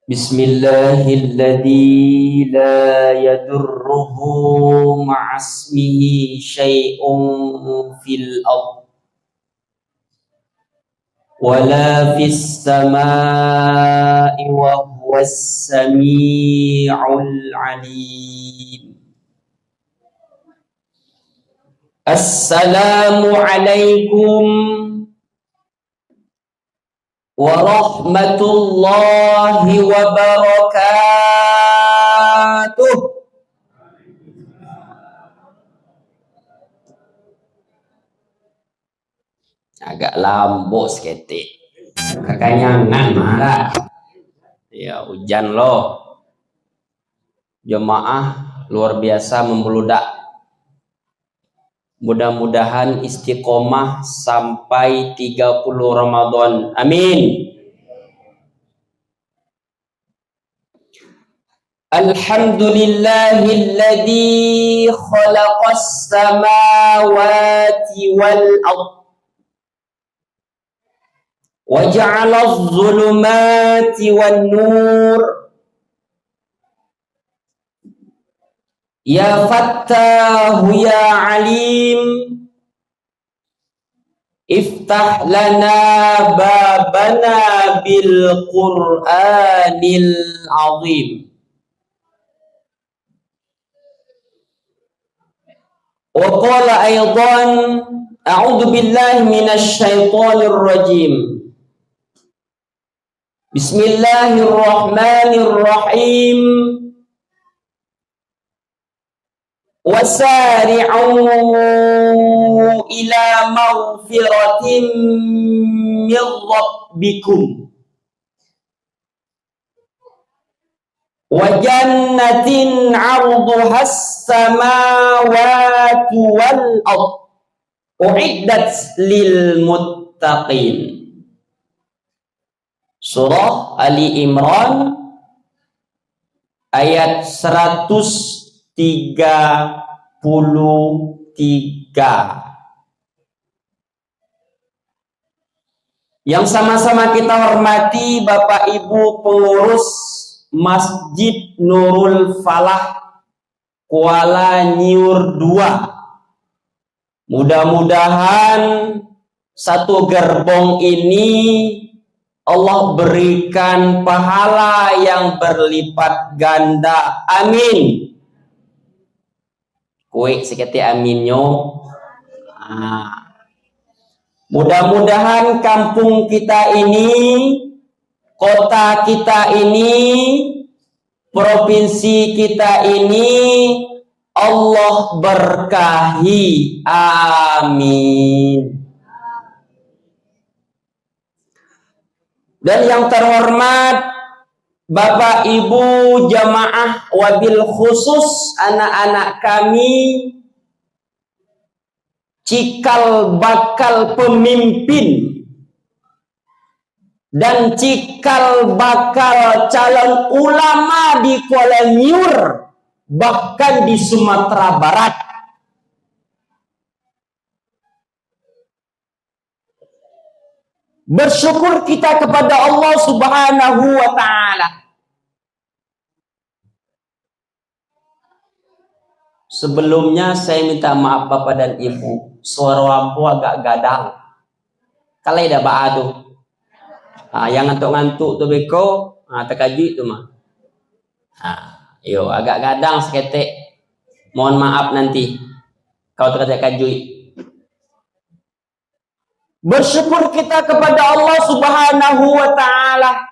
Bismillahilladzi la yadurruhu ma'asmihi syai'un fil ardh wala fis samaa'i wa huwas samii'ul 'aliim. Assalamu alaikum warahmatullahi wabarakatuh. Agak lambok seketik. Kekenyangan marah. Ya hujan loh. Jemaah luar biasa membeludak. Mudah-mudahan istiqomah sampai 30 Ramadan. Amin. Alhamdulillahilladzi khalaqas samawati wal ardh wa ja'alaz zulumati wan nur. Ya Fattahu ya Alim, iftah lana babana bil Qur'anil azim. Wa qala aydan a'udzu billahi minasy syaithanir rajim. Bismillahirrahmanirrahim. Wasari'u ila maghfiratin min rabbikum wa jannatin 'arduhas samawati wal ardh u'iddat lil muttaqin. Surah Ali Imran ayat 133. Yang sama-sama kita hormati Bapak Ibu pengurus Masjid Nurul Falah Kuala Nyur 2. Mudah-mudahan satu gerbong ini Allah berikan pahala yang berlipat ganda. Amin. Kue seketik aminyo. Mudah-mudahan kampung kita ini, kota kita ini, provinsi kita ini Allah berkahi. Amin. Dan yang terhormat Bapak Ibu jamaah, wabil khusus anak-anak kami, cikal bakal pemimpin dan cikal bakal calon ulama di Kuala Nyur, bahkan di Sumatera Barat. Bersyukur kita kepada Allah Subhanahu wa ta'ala. Sebelumnya saya minta maaf Bapak dan Ibu, suara lampu agak gadang. Kalau ada ba'adu. Yang ngantuk-ngantuk tuh beko, terkajui tuh mah. Yo agak gadang seketik. Mohon maaf nanti kalau terkajui. Bersyukur kita kepada Allah Subhanahu wa ta'ala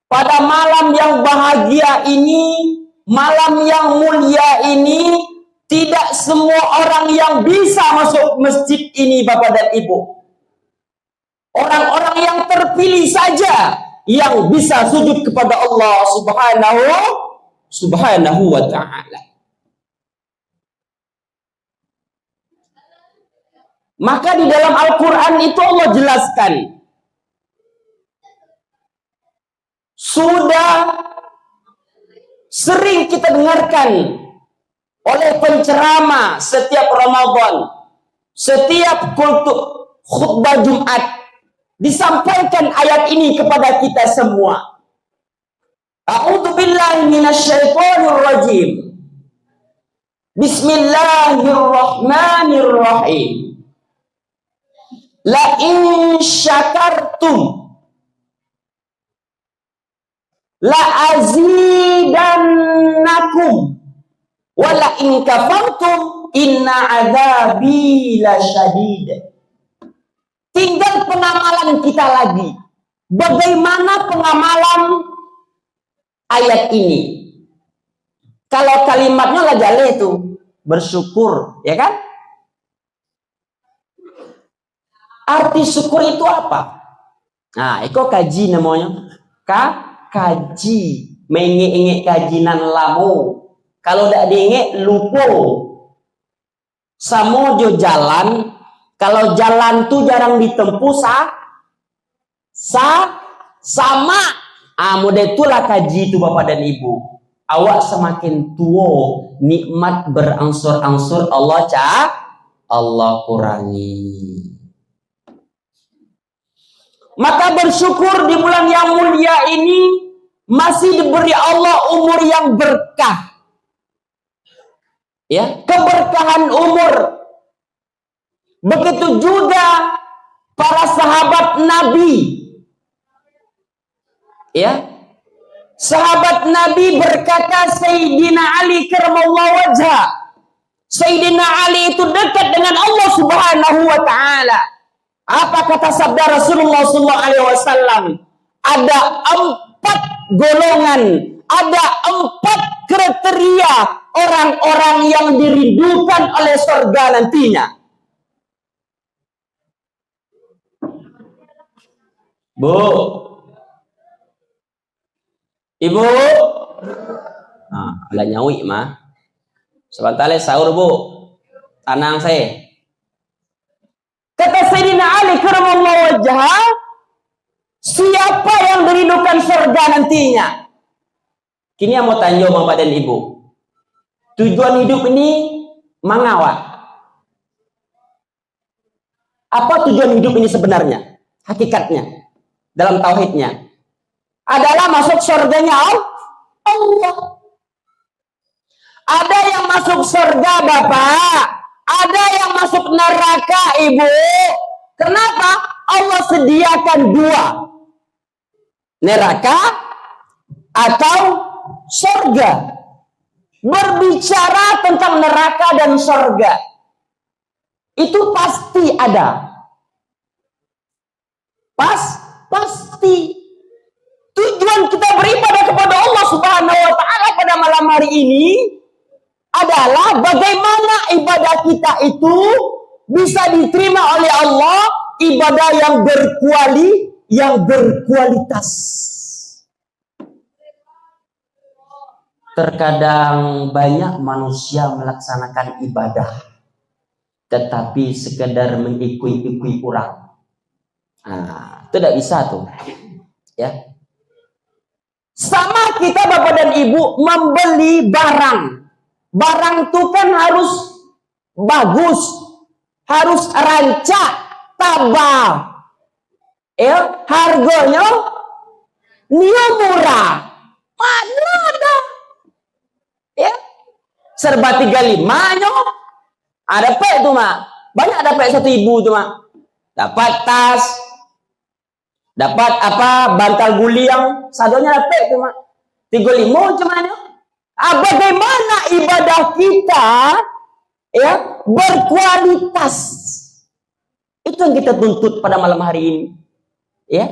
pada malam yang bahagia ini, malam yang mulia ini. Tidak semua orang yang bisa masuk masjid ini Bapak dan Ibu. Orang-orang yang terpilih saja yang bisa sujud kepada Allah Subhanahu wa ta'ala. Maka di dalam Al-Quran itu Allah jelaskan, sudah sering kita dengarkan oleh penceramah setiap Ramadan, setiap khutbah Jumat, disampaikan ayat ini kepada kita semua. A'udzu billahi minasyaitonir rajim. Bismillahirrahmanirrahim. La in syakartum la azidannakum wa la in kafartum inna adzabi lasyadid. Tinggal pengamalan kita lagi. Bagaimana pengamalan ayat ini? Kalau kalimatnya lah jale itu bersyukur, ya kan? Arti syukur itu apa? Nah, itu kaji namanya. Kaji, mengingek kajinan lamu. Kalau tidak diingek lupo. Samojo jalan, kalau jalan tuh jarang ditempuh sama. Model itulah kaji itu Bapak dan Ibu. Awak semakin tua, nikmat berangsur-angsur Allah kurangi. Maka bersyukur di bulan yang mulia ini masih diberi Allah umur yang berkah. Ya, keberkahan umur. Begitu juga para sahabat Nabi. Ya. Sahabat Nabi berkata Sayyidina Ali karamallahu wajha. Sayyidina Ali itu dekat dengan Allah Subhanahu wa taala. Apa kata sabda Rasulullah sallallahu alaihi wasallam? Ada 4 golongan, ada 4 kriteria orang-orang yang dirindukan oleh surga nantinya. Bu, Ibu, ada nyawi mah. Sebentar sahur Bu, tenang saya. Kata Sayyidina Ali karamallahu wajhah, siapa yang dirindukan surga nantinya? Kini yang mau tanya Bapak dan Ibu, tujuan hidup ini mengawak. Apa tujuan hidup ini sebenarnya? Hakikatnya, dalam tauhidnya adalah masuk surganya Allah. Ada yang masuk surga Bapak, ada yang masuk neraka Ibu. Kenapa? Allah sediakan 2, neraka atau surga. Berbicara tentang neraka dan surga, itu pasti ada. Pasti. Tujuan kita beribadah kepada Allah Subhanahu wa taala pada malam hari ini adalah bagaimana ibadah kita itu bisa diterima oleh Allah, ibadah yang berkualitas. Terkadang banyak manusia melaksanakan ibadah tetapi sekedar mengikui orang. Itu tidak bisa tuh. Ya. Sama kita Bapak dan Ibu membeli barang. Barang itu kan harus bagus, harus rancak, tabah. Harganya murah. Mana ada? Ya. Serba 35-nya. Ada dapat itu mak. Banyak dapat 1.000 itu mak. Dapat tas, dapat bantal guling, sadonya dapat itu mak. 35 cuman. Bagaimana ibadah kita ya berkualitas? Itu yang kita tuntut pada malam hari ini. Ya.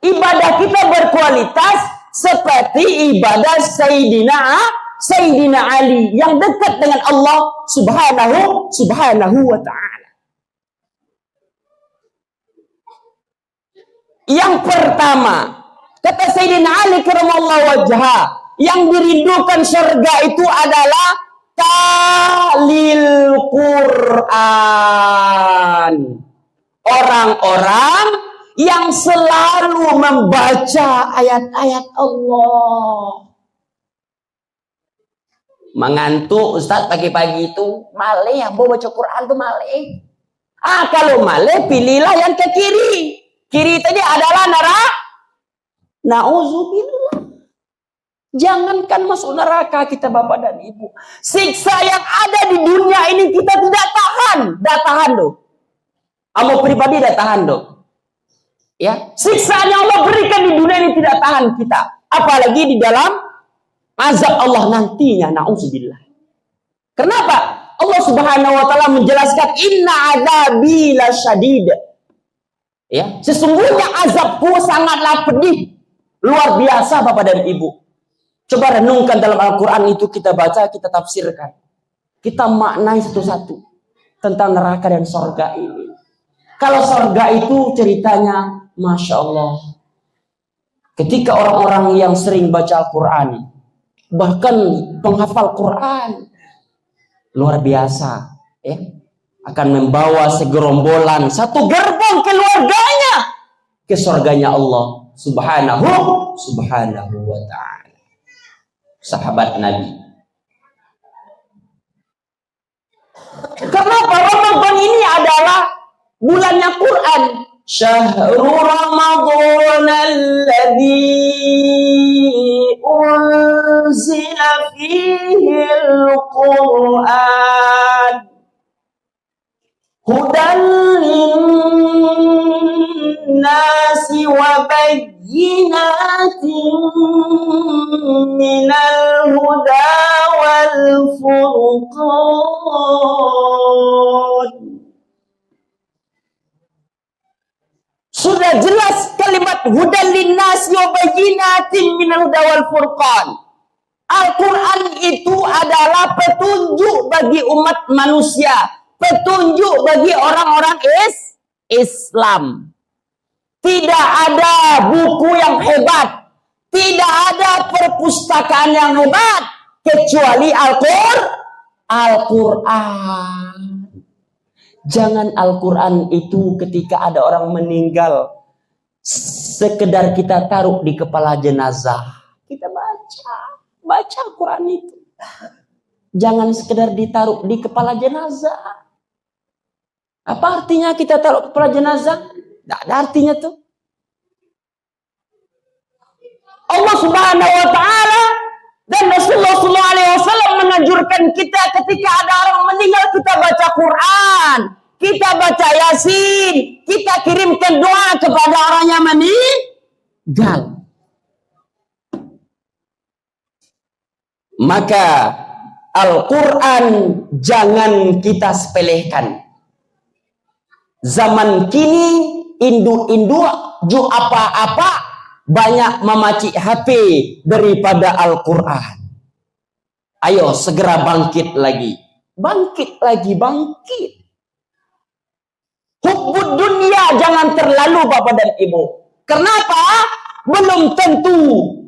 Ibadah kita berkualitas seperti ibadah Sayyidina Ali yang dekat dengan Allah Subhanahu wa ta'ala. Yang pertama, kata Sayyidina Ali karamallahu wajhah, yang dirindukan surga itu adalah talil Quran. Orang-orang yang selalu membaca ayat-ayat Allah. Mengantuk Ustaz pagi-pagi itu malih ya, baca Quran tuh malih. Kalau malih pilihlah yang ke kiri. Kiri tadi adalah neraka. Nauzubillah. Jangankan masuk neraka kita Bapak dan Ibu. Siksa yang ada di dunia ini kita tidak tahan. Dah tahan doh. Amo pribadi dah tahan doh. Ya, siksa yang Allah berikan di dunia ini tidak tahan kita. Apalagi di dalam azab Allah nantinya. Na'udzubillah. Kenapa? Allah Subhanahu wa taala menjelaskan inna adzabi lasyadid. Ya, sesungguhnya azabku sangatlah pedih. Luar biasa Bapak dan Ibu. Coba renungkan dalam Al-Quran itu, kita baca, kita tafsirkan. Kita maknai satu-satu tentang neraka dan sorga ini. Kalau sorga itu ceritanya, Masya Allah. Ketika orang-orang yang sering baca Al-Quran, bahkan penghafal Quran, luar biasa, ya, akan membawa segerombolan, satu gerbong keluarganya ke sorganya Allah Subhanahu wa ta'ala. Sahabat Nabi. Kenapa Ramadan ini adalah bulannya Quran? Syahrul Ramadan alladzi unzila fihi al-Quran hudan lin-nasi wa bayyinatin minal huda wal furqan. Sudah jelas kalimat hudan lin-nasi wa bayyinatin minal huda wal furqan. Al-Quran itu adalah petunjuk bagi umat manusia, petunjuk bagi orang-orang Islam. Tidak ada buku yang hebat, tidak ada perpustakaan yang hebat kecuali Al-Quran. Jangan Al-Quran itu ketika ada orang meninggal sekedar kita taruh di kepala jenazah. Kita baca Al-Quran itu. Jangan sekedar ditaruh di kepala jenazah. Apa artinya kita taruh kepala jenazah? Tidak ada artinya tuh. Allah Subhanahu wa ta'ala dan Rasulullah SAW menganjurkan kita ketika ada orang meninggal, kita baca Quran, kita baca Yasin, kita kirimkan doa kepada orang yang meninggal. Maka Al-Quran jangan kita sepelekan. Zaman kini induk-induk apa-apa banyak memacik HP daripada Al-Quran. Ayo segera bangkit lagi. Bangkit lagi, bangkit. Hubbud dunia jangan terlalu Bapak dan Ibu. Kenapa? Belum tentu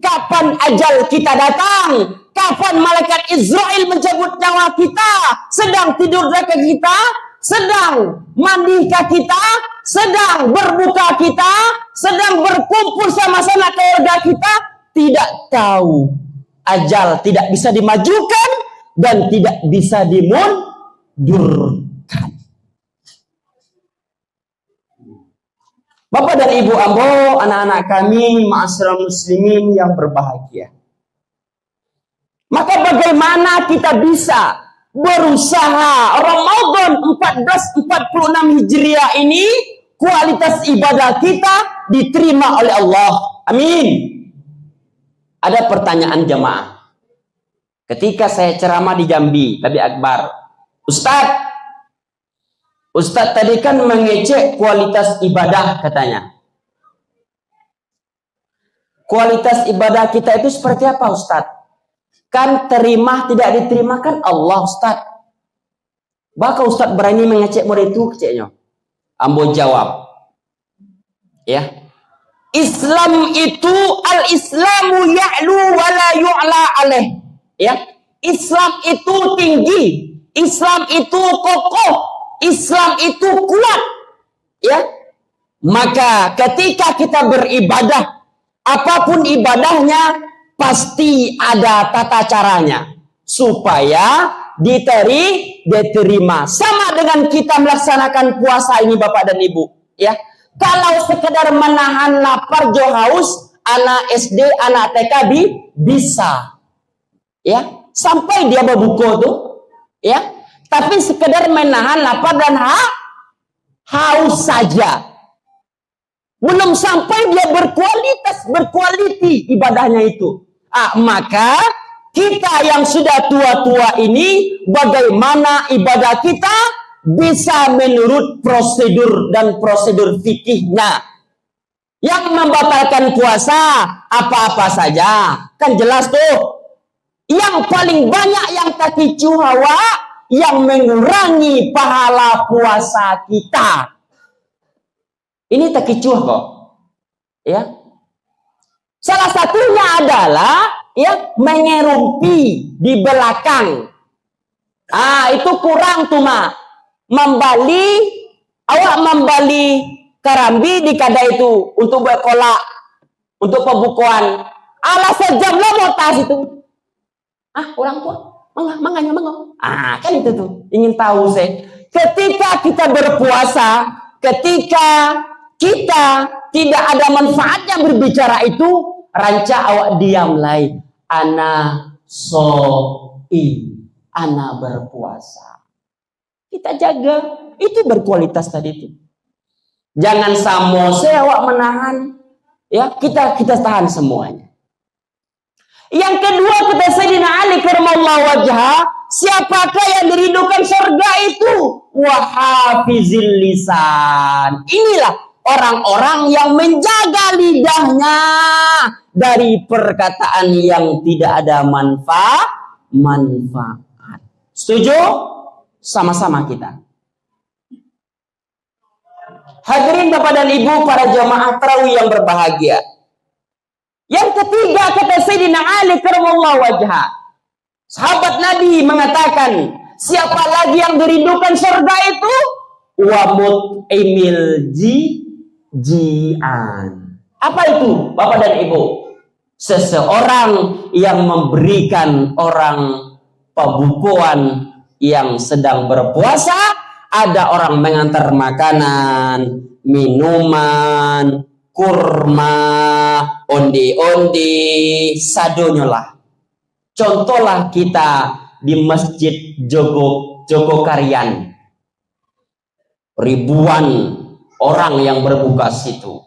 kapan ajal kita datang. Kapan malaikat Israel mencabut nyawa kita. Sedang tidur dekat kita. Sedang mandikah kita, sedang berbuka kita, sedang berkumpul sama-sama keluarga kita, tidak tahu. Ajal tidak bisa dimajukan dan tidak bisa dimundurkan. Bapak dan Ibu Ambo, anak-anak kami, ma'asyiral muslimin yang berbahagia. Maka bagaimana kita bisa berusaha Ramadan 1446 Hijriah ini kualitas ibadah kita diterima oleh Allah. Amin. Ada pertanyaan jemaah. Ketika saya ceramah di Jambi, Tabligh Akbar, Ustadz tadi kan mengecek kualitas ibadah katanya. Kualitas ibadah kita itu seperti apa Ustadz? Kan terima tidak diterima kan Allah Ustaz. Bahkan Ustaz berani mengecek murid itu keceknya. Ambo jawab. Ya. Islam itu al-islamu ya'lu wa la yu'la alaih. Ya. Islam itu tinggi. Islam itu kokoh. Islam itu kuat. Ya. Maka ketika kita beribadah, apapun ibadahnya, pasti ada tata caranya supaya diterima. Sama dengan kita melaksanakan puasa ini Bapak dan Ibu, ya. Kalau sekedar menahan lapar, haus, anak SD, anak TK bisa. Ya, sampai dia berbuku tuh, ya. Tapi sekedar menahan lapar dan haus saja. Belum sampai dia berkualiti ibadahnya itu. Maka kita yang sudah tua-tua ini, bagaimana ibadah kita bisa menurut prosedur dan prosedur fikihnya. Yang membatalkan puasa apa-apa saja, kan jelas tuh. Yang paling banyak yang takicu hawa, yang mengurangi pahala puasa kita. Ini takicu kok, ya. Salah satunya adalah ya mengerumpi di belakang. Itu kurang tuh mak. Awak membali karambi di kada itu untuk berkolak, untuk pembukuan. Alah sejam lo mau tas itu. Orang tua, manganya. Kan itu tuh, ingin tahu saya. Ketika kita berpuasa, ketika kita tidak ada manfaatnya berbicara itu, ranca awak diam lai. Ana berpuasa. Kita jaga, itu berkualitas tadi itu. Jangan samose awak menahan, ya kita tahan semuanya. Yang kedua kata Sayyidina Ali karramallahu wajhah, siapakah yang dirindukan surga itu? Wahafizil lisan. Inilah orang-orang yang menjaga lidahnya dari perkataan yang tidak ada manfaat. Setuju? Sama-sama kita. Hadirin Bapak dan Ibu para jamaah tarawih yang berbahagia. Yang ketiga kata Sayyidina Ali karramallahu wajhah, sahabat Nabi mengatakan, siapa lagi yang dirindukan surga itu? Wamut emil jian. Apa itu Bapak dan Ibu? Seseorang yang memberikan orang pembukuan yang sedang berpuasa, ada orang mengantar makanan, minuman, kurma, ondi-ondi, sadonyolah. Contohlah kita di Masjid Jogokarian. Ribuan orang yang berbuka situ.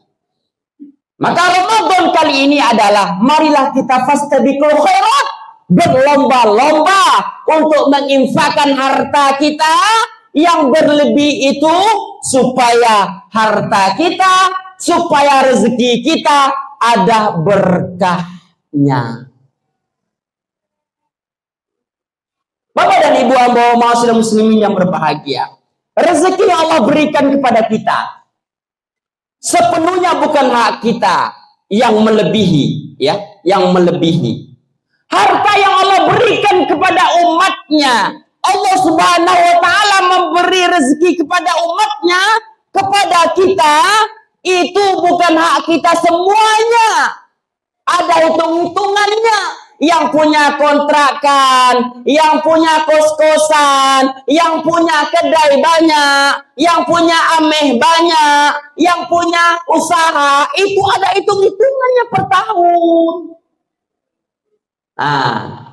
Maka Ramadan kali ini adalah marilah kita fastabiqul khairat, berlomba-lomba untuk menginfakkan harta kita yang berlebih itu supaya harta kita, supaya rezeki kita ada berkahnya. Bapak dan Ibu hamba ma'asyiral muslimin yang berbahagia, rezeki yang Allah berikan kepada kita sepenuhnya bukan hak kita yang melebihi, ya, yang melebihi. Harta yang Allah berikan kepada umatnya, Allah Subhanahu wa ta'ala memberi rezeki kepada umatnya, kepada kita, itu bukan hak kita semuanya. Ada hitung-hitungannya. Yang punya kontrakan, yang punya kos-kosan, yang punya kedai banyak, yang punya ameh banyak, yang punya usaha, itu ada hitung-hitungannya per tahun.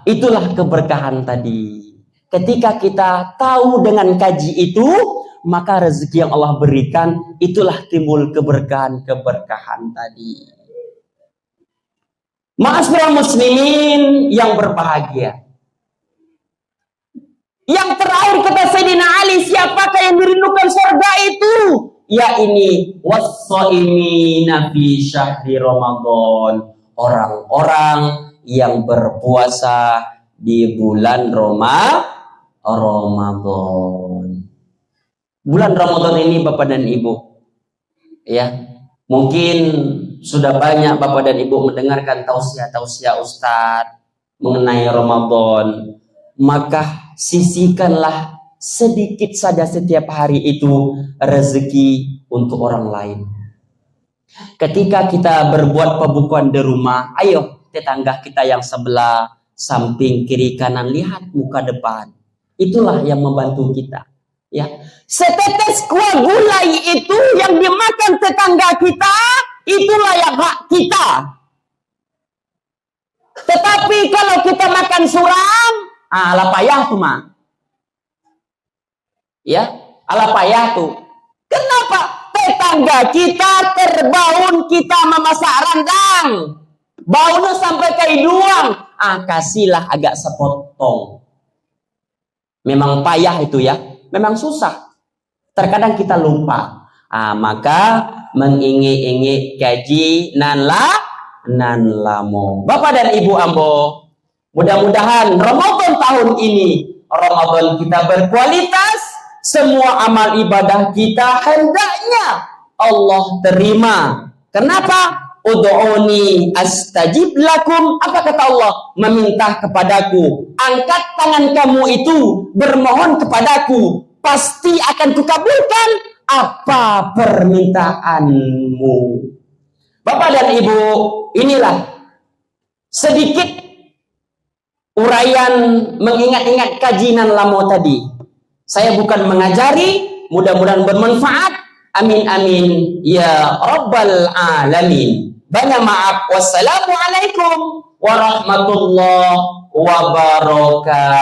Itulah keberkahan tadi. Ketika kita tahu dengan kaji itu, maka rezeki yang Allah berikan, itulah timbul keberkahan tadi. Ma'asyiral muslimin yang berbahagia. Yang terakhir kata Sayyidina Ali, siapakah yang dirindukan surga itu? Ya ini was-shaimina fi syahri Ramadan. Orang-orang yang berpuasa di bulan Ramadan. Bulan Ramadan ini Bapak dan Ibu, ya, mungkin sudah banyak Bapak dan Ibu mendengarkan tausiah-tausiah Ustadz mengenai Ramadan. Maka sisihkanlah sedikit saja setiap hari itu rezeki untuk orang lain. Ketika kita berbuat pembukuan di rumah, ayo tetangga kita yang sebelah, samping, kiri, kanan, lihat muka depan. Itulah yang membantu kita. Ya, setetes kuah gulai itu yang dimakan tetangga kita, itulah yang hak kita. Tapi kalau kita makan suram, ala payah tuh mah. Ya, ala payah tuh. Kenapa? Tetangga kita terbaun kita memasak rendang. Baunya sampai ke hidung. Kasihlah agak sepotong. Memang payah itu ya. Memang susah. Terkadang kita lupa. Maka mengingi-ingi gaji nan lamo. Bapak dan Ibu Ambo, mudah-mudahan Ramadan tahun ini Ramadan kita berkualitas. Semua amal ibadah kita hendaknya Allah terima. Kenapa? Ud'uni astajib lakum. Apa kata Allah? Meminta kepadaku. Angkat tangan kamu itu, bermohon kepadaku, pasti akan kukabulkan apa permintaanmu. Bapak dan Ibu, inilah sedikit uraian mengingat-ingat kajian lamo tadi. Saya bukan mengajari, mudah-mudahan bermanfaat. Amin amin ya rabbal alamin. Banyak maaf. Wassalamualaikum warahmatullahi wabarakatuh.